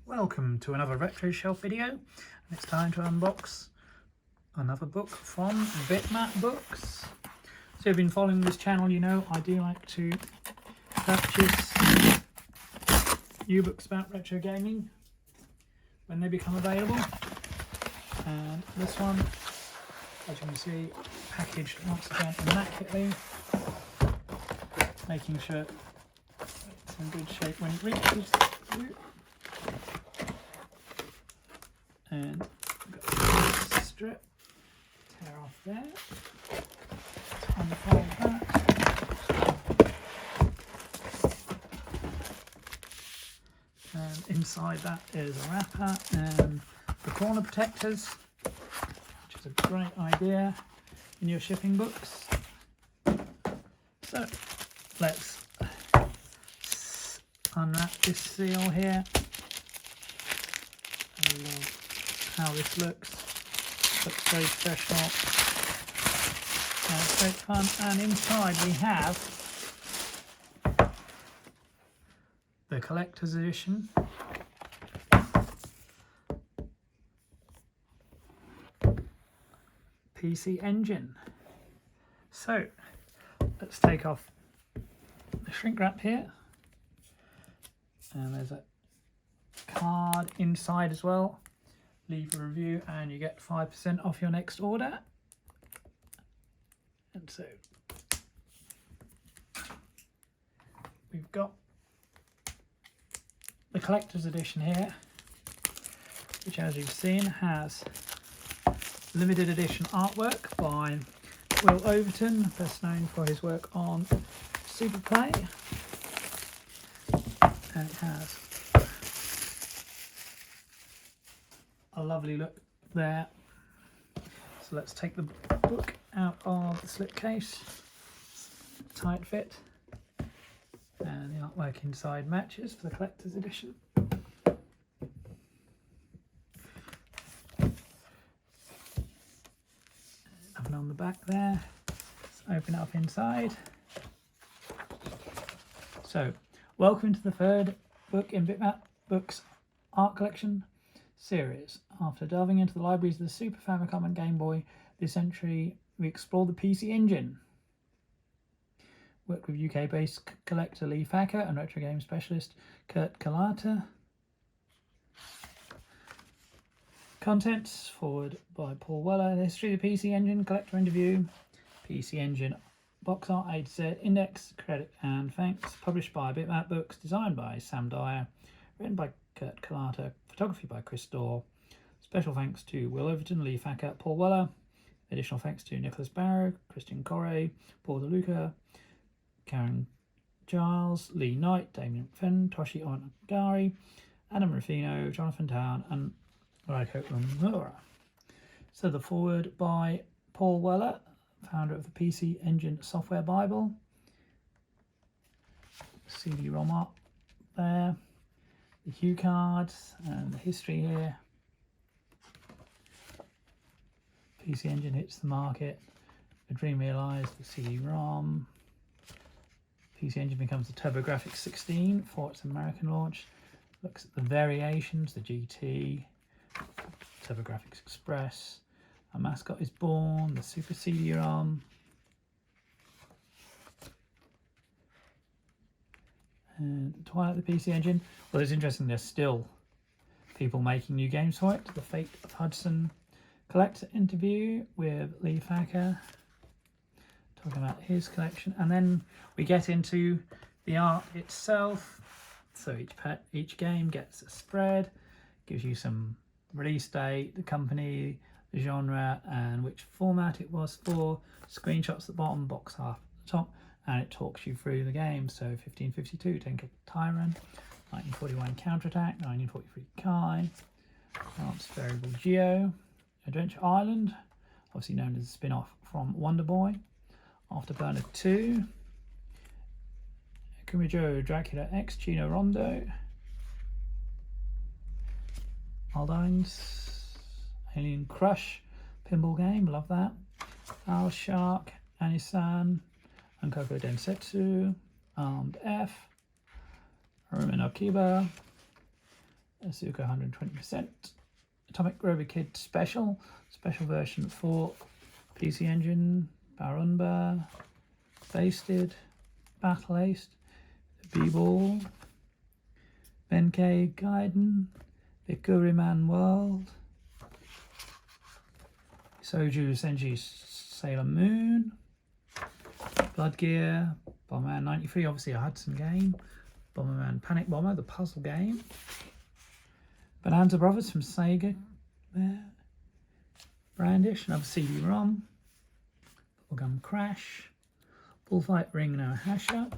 Welcome to another retro shelf video, and it's time to unbox another book from Bitmap Books. So if you've been following this channel, you know I do like to purchase new books about retro gaming when they become available, and this one, as you can see, packaged once again immaculately, making sure it's in good shape when it reaches you. And we've got this strip, tear off there, unfold that, and inside that is a wrapper and the corner protectors, which is a great idea in your shipping books. So let's unwrap this seal here. I love how this looks very professional and it's great fun. And inside we have the collector's edition, PC Engine. So let's take off the shrink wrap here, and there's a card inside as well. Leave a review and you get 5% off your next order. And so we've got the collector's edition here, which, as you've seen, has limited edition artwork by Wil Overton, best known for his work on Super Play, and it has a lovely look there. So let's take the book out of the slipcase, tight fit, and the artwork inside matches for the collector's edition. Nothing on the back there. Let's open it up inside. So, welcome to the third book in Bitmap Books art collection series. After delving into the libraries of the Super Famicom and Game Boy, this entry we explore the PC Engine. Worked with UK-based collector Lee Thacker and retro game specialist Kurt Kalata. Contents: foreword by Paul Weller, the history of the PC Engine, collector interview, PC Engine box art A to Z, index, credit and thanks. Published by Bitmap Books, designed by Sam Dyer, written by Kurt Kalata, photography by Chris Dorr. Special thanks to Wil Overton, Lee Thacker, Paul Weller. Additional thanks to Nicholas Barrow, Christian Correa, Paul DeLuca, Karen Giles, Lee Knight, Damien Fenn, Toshi Onagari, Adam Ruffino, Jonathan Town, and Raiko Umura. So the foreword by Paul Weller, founder of the PC Engine Software Bible. CD-ROM art there. The cue cards and the history here. PC Engine hits the market. A dream realised, the CD-ROM. PC Engine becomes the TurboGrafx 16 for its American launch. Looks at the variations, the GT, TurboGrafx Express. A mascot is born, the Super CD-ROM. And the Twilight of the PC Engine. Well, it's interesting, there's still people making new games for it. The Fate of Hudson collector interview with Lee Thacker, talking about his collection. And then we get into the art itself. So each game gets a spread, gives you some release date, the company, the genre, and which format it was for. Screenshots at the bottom, box half at the top, and it talks you through the game. So 1552, Tenka Tyrant, 1941 Counterattack, 1943 Kai, Advanced Variable Geo, Adventure Island, obviously known as a spin-off from Wonder Boy, Afterburner 2, Kumijo Dracula X, Chino Rondo, Aldines, Alien Crush, pinball game, love that. Owl Shark, Anisan, and Koko Densetsu, Armed F, Merman Akiba, Asuka 120%, Atomic Robo Kid special version for PC Engine, Barunba, Basted, Battle Aced, B-Ball, Benkei Gaiden, Bikuriman World, Soju Senji Sailor Moon, Blood Gear, Bomberman 93, obviously a Hudson game, Bomberman Panic Bomber, the puzzle game, Bonanza Brothers from Sega, Brandish, another CD-ROM, Bubblegum Crash, Bullfight Ring No Hash Up,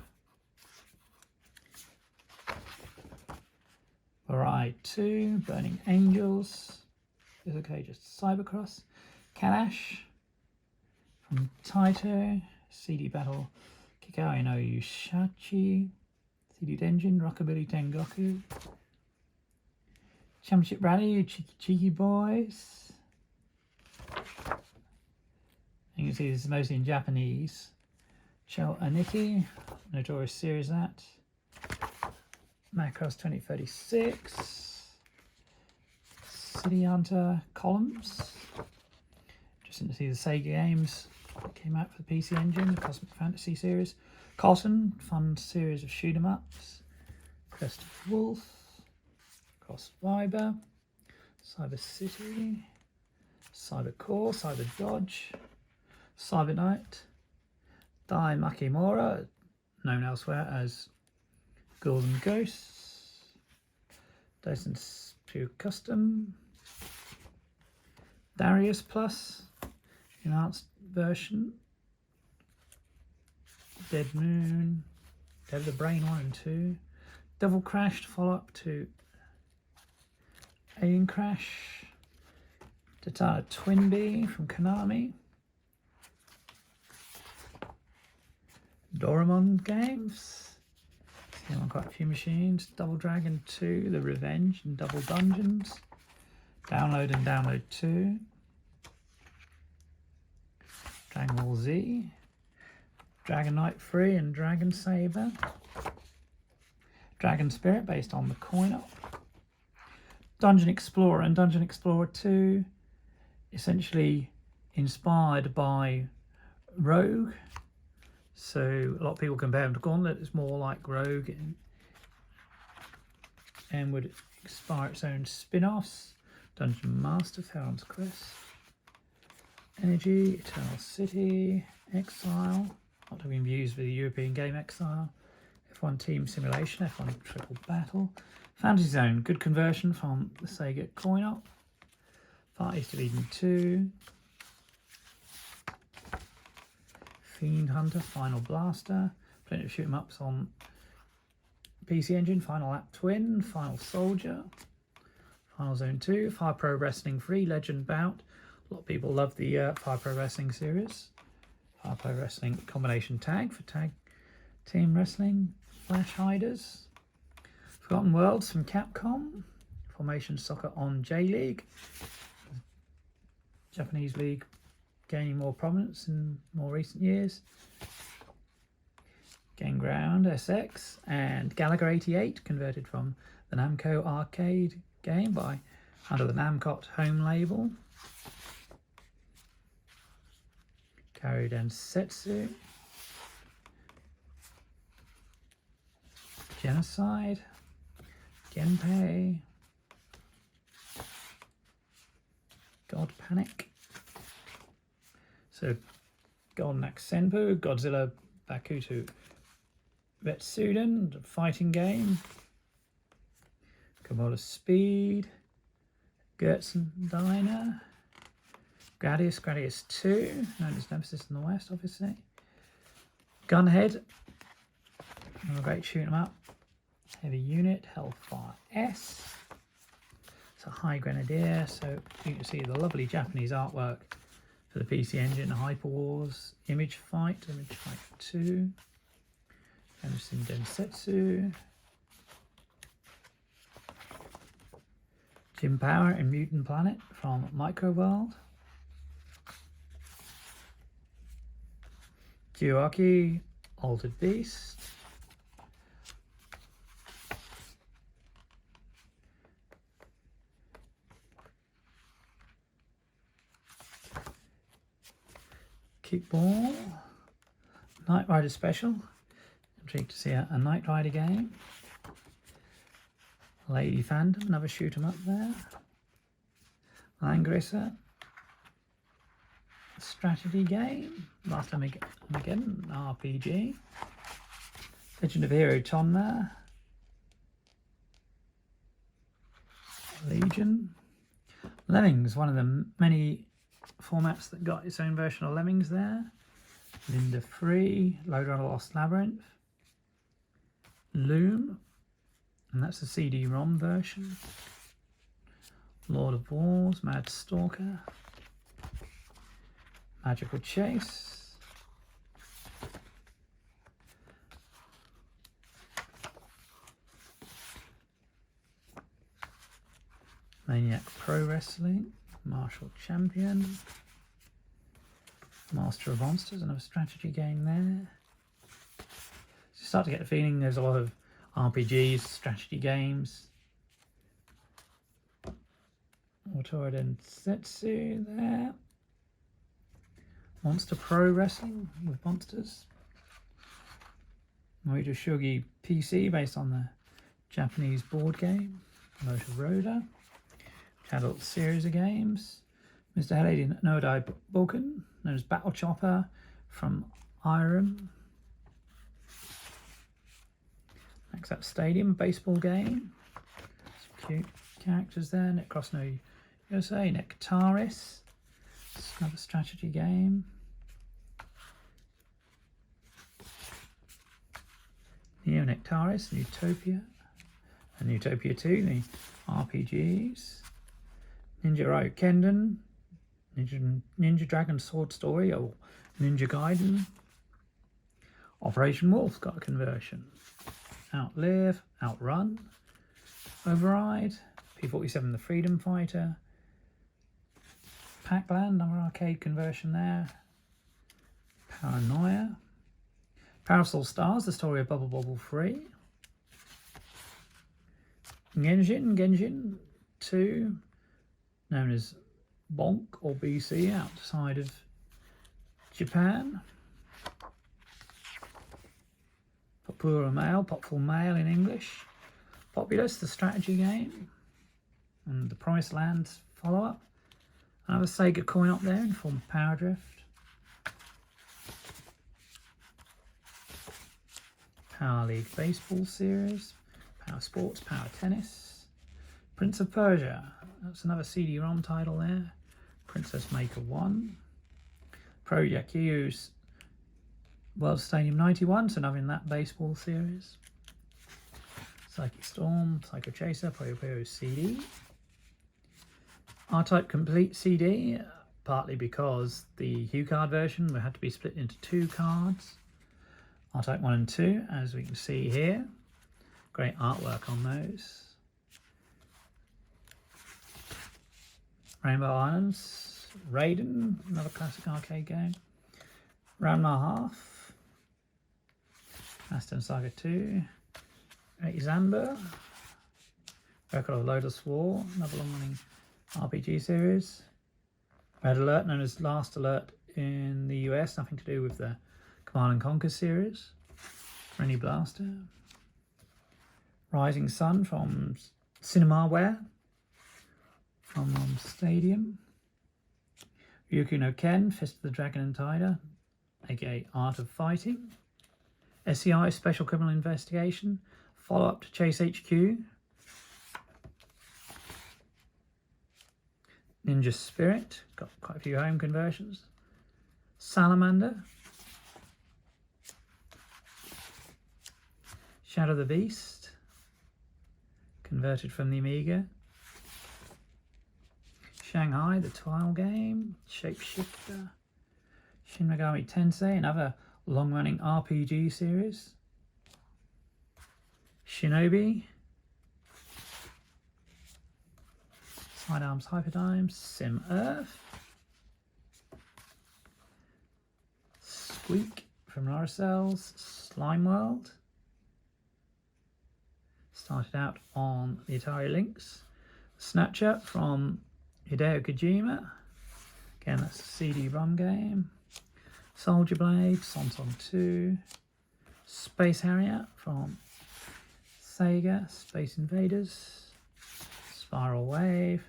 Variety 2, Burning Angels, is okay, just Cybercross, Kalash from Taito, CD Battle, Kikari no Yushachi, CD Denjin, Rockabilly Tengoku, Championship Rally, Cheeky Boys. You can see this is mostly in Japanese. Cho Aniki, Notorious Series that. Macross 2036. City Hunter Columns. Interesting to see the Sega games that came out for the PC Engine, the Cosmic Fantasy series. Cotton, fun series of shoot 'em ups. Crest of Wolf. Cross Fiber. Cyber City. Cyber Core, Cyber Dodge. Cyber Knight. Dai Makimura, known elsewhere as Golden Ghosts. Dyson Pure Custom. Darius Plus, enhanced version. Dead Moon. Dead of the Brain 1 and 2. Devil Crash to follow up to Alien Crash. Tatana Twinbee from Konami. Doraemon games. See them on quite a few machines. Double Dragon 2, The Revenge, and Double Dungeons. Download and Download 2. Dragon Ball Z. Dragon Knight 3 and Dragon Saber. Dragon Spirit based on the coin-op. Dungeon Explorer and Dungeon Explorer 2, essentially inspired by Rogue. So a lot of people compare them to Gauntlet. It's more like Rogue and would inspire its own spin-offs. Dungeon Master, Pharaoh's Quest, Energy, Eternal City, Exile, not having been used with the European game Exile, F1 Team Simulation, F1 Triple Battle, Fantasy Zone, good conversion from the Sega coin-op, Far East of Eden 2, Fiend Hunter, Final Blaster, plenty of shoot 'em ups on PC Engine, Final Lap Twin, Final Soldier, Final Zone 2, Fire Pro Wrestling 3, Legend Bout. A lot of people love the Fire Pro Wrestling series. Fire Pro Wrestling Combination Tag for Tag Team Wrestling, Flash Hiders, Forgotten Worlds from Capcom, Formation Soccer on J-League, Japanese league gaining more prominence in more recent years. Game Ground SX and Gallagher 88, converted from the Namco arcade game by under the Namcot home label. Karu Densetsu. Genocide. Genpei. God Panic. So Golden Axe Senpu, Godzilla Bakuto Retsuden, the fighting game. Komodo Speed. Gertsen Diner. Gradius 2, known as Nemesis in the West, obviously. Gunhead. Another great shoot 'em up. Heavy Unit, Hellfire S. It's a High Grenadier, so you can see the lovely Japanese artwork for the PC Engine. Hyper Wars, Image Fight 2, Emerson Densetsu, Jim Power in Mutant Planet from Microworld. Gyuaki, Altered Beast. Kickball. Knight Rider Special. Intrigued to see a Knight Rider game. Lady Phantom, another shoot 'em up there. Langrisser. Strategy game. Last time again, RPG. Legend of Hero Tonma. Legion. Lemmings, one of the many formats that got its own version of Lemmings there. Linda Free. Load on a Lost Labyrinth. Loom. And that's the CD-ROM version. Lord of Wars, Mad Stalker. Magical Chase. Maniac Pro Wrestling. Martial Champion. Master of Monsters, another strategy game there. So you start to get the feeling there's a lot of RPGs, strategy games. Auto Densetsu there. Monster Pro Wrestling with monsters. Moito Shogi PC based on the Japanese board game. Motor Roda. Adult series of games. Mr. Helade Nodai Boken, known as Battle Chopper from Irem. Next up, Stadium, baseball game. Some cute characters there. Necross no USA, Nectaris. It's another strategy game. Neo Nectaris, Utopia. And Utopia 2, the RPGs. Ninja Ryo Kenden. Ninja Dragon Sword Story or Ninja Gaiden. Operation Wolf got a conversion. Outlive, Outrun, Override, P-47 the Freedom Fighter, Pac-Land, another arcade conversion there. Paranoia, Parasol Stars, the story of Bubble Bobble 3. Genshin 2, known as Bonk or BC outside of Japan. Popura Mail, Popful Mail in English. Populous, the strategy game. And the Promised Land follow-up. Another Sega coin up there in the form of Power Drift. Power League Baseball Series. Power Sports, Power Tennis. Prince of Persia. That's another CD-ROM title there. Princess Maker 1. Pro Yaku's World Stadium 91, so another in that baseball series. Psychic Storm, Psycho Chaser, Puyo Puyo CD. R-Type Complete CD, partly because the HuCard version had to be split into 2 cards. R-Type 1 and 2, as we can see here. Great artwork on those. Rainbow Islands, Raiden, another classic arcade game. Ranma Half, Aston Saga 2, Zamba, Record of Lotus War, another long-running RPG series. Red Alert, known as Last Alert in the US, nothing to do with the Command and Conquer series. Rennie Blaster. Rising Sun from Cinemaware. From Stadium. Ryuku no Ken, Fist of the Dragon and Tiger, aka Art of Fighting. SCI, Special Criminal Investigation, follow-up to Chase HQ. Ninja Spirit, got quite a few home conversions. Salamander. Shadow the Beast, converted from the Amiga. Shanghai, the tile game. Shapeshifter. Shin Megami Tensei, another long-running RPG series. Shinobi. Sidearms Hyperdime, Sim Earth, Squeak from Lauracell's, Slime World. Started out on the Atari Lynx. Snatcher from Hideo Kojima. Again, that's a CD-ROM game. Soldier Blade, Sonson 2. Space Harrier from Sega, Space Invaders. Spiral Wave.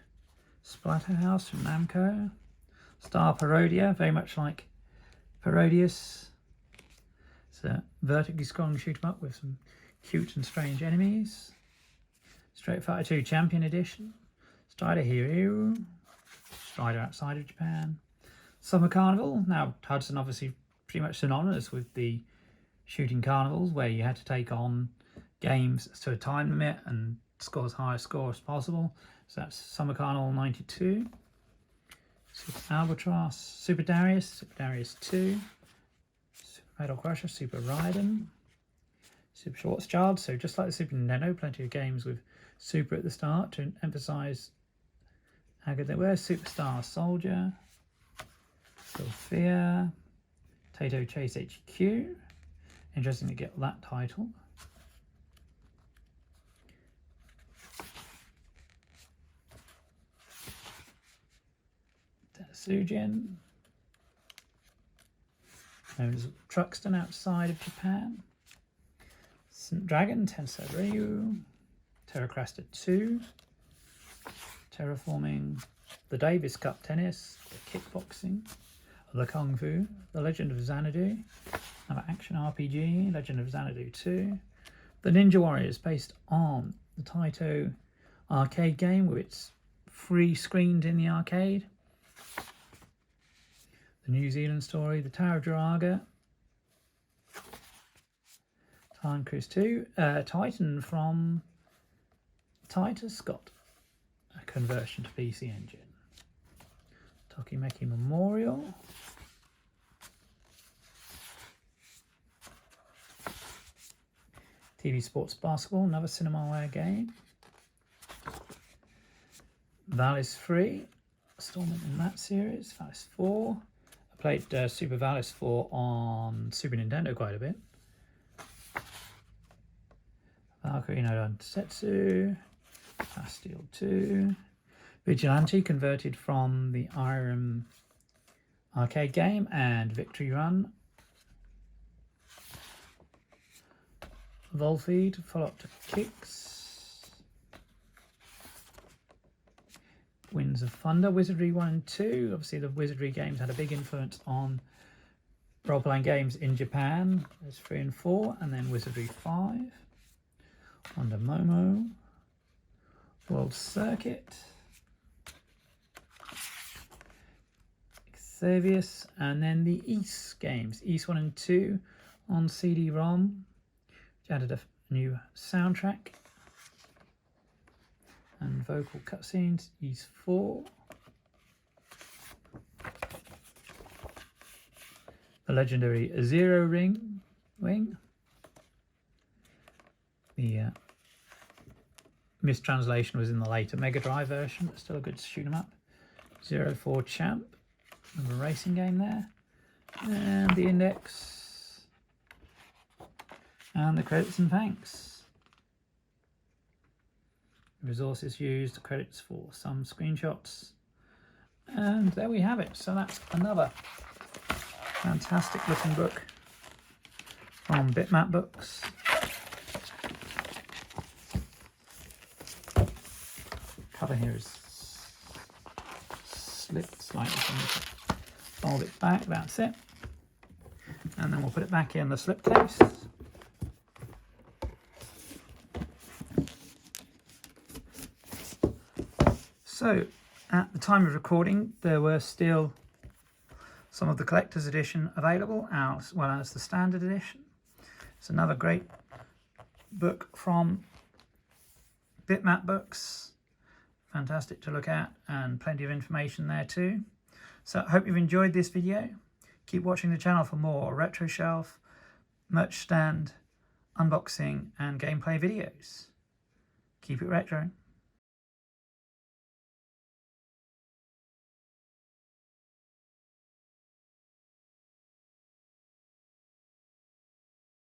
Splatterhouse from Namco. Star Parodia, very much like Parodius. It's a vertically scrolling shoot 'em up with some cute and strange enemies. Street Fighter 2 Champion Edition. Strider Hero. Strider outside of Japan. Summer Carnival. Now, Hudson obviously pretty much synonymous with the shooting carnivals where you had to take on games to a time limit and score as high a score as possible. So that's Summer Carnival 92. Super Albatross. Super Darius 2. Super Metal Crusher. Super Raiden. Super Schwarzschild. So just like the Super Nintendo, plenty of games with Super at the start to emphasize how good they were. Superstar Soldier. Sophia. Tato Chase HQ. Interesting to get that title. Sujin. Known as Truxton outside of Japan. St. Dragon, Tensei Ryu. Terracrasta 2. Terraforming. The Davis Cup Tennis. The Kickboxing. The Kung Fu. The Legend of Xanadu. Another action RPG. Legend of Xanadu 2. The Ninja Warriors, based on the Taito arcade game, with its free screened in the arcade. The New Zealand story, the Tower of Jiraga, Time Cruise 2, Titan from Titus got a conversion to PC Engine. Tokimeki Memorial. TV Sports Basketball, another Cinemaware game. Valis 3, installment in that series, Valis 4. I played Super Valis 4 on Super Nintendo quite a bit. Valkyrie no Densetsu, Bastille 2. Vigilante, converted from the Irem arcade game, and Victory Run. Volfeed, follow-up to Kicks. Winds of Thunder, Wizardry 1 and 2. Obviously the Wizardry games had a big influence on role-playing games in Japan. There's 3 and 4, and then Wizardry 5. Wonder Momo. World Circuit. Xavius, and then the East games. East 1 and 2 on CD-ROM, which added a new soundtrack and vocal cutscenes. East 4. The legendary Zero Wing. The mistranslation was in the later Mega Drive version, but still a good shoot 'em up. 04 Champ, another racing game there. And the index. And the credits and thanks. Resources used, credits for some screenshots. And there we have it. So that's another fantastic looking book from Bitmap Books. Cover here is slipped slightly, so fold it back, that's it. And then we'll put it back in the slipcase. So, at the time of recording, there were still some of the collector's edition available, as well as the standard edition. It's another great book from Bitmap Books. Fantastic to look at, and plenty of information there too. So I hope you've enjoyed this video. Keep watching the channel for more retro shelf, merch stand, unboxing and gameplay videos. Keep it retro.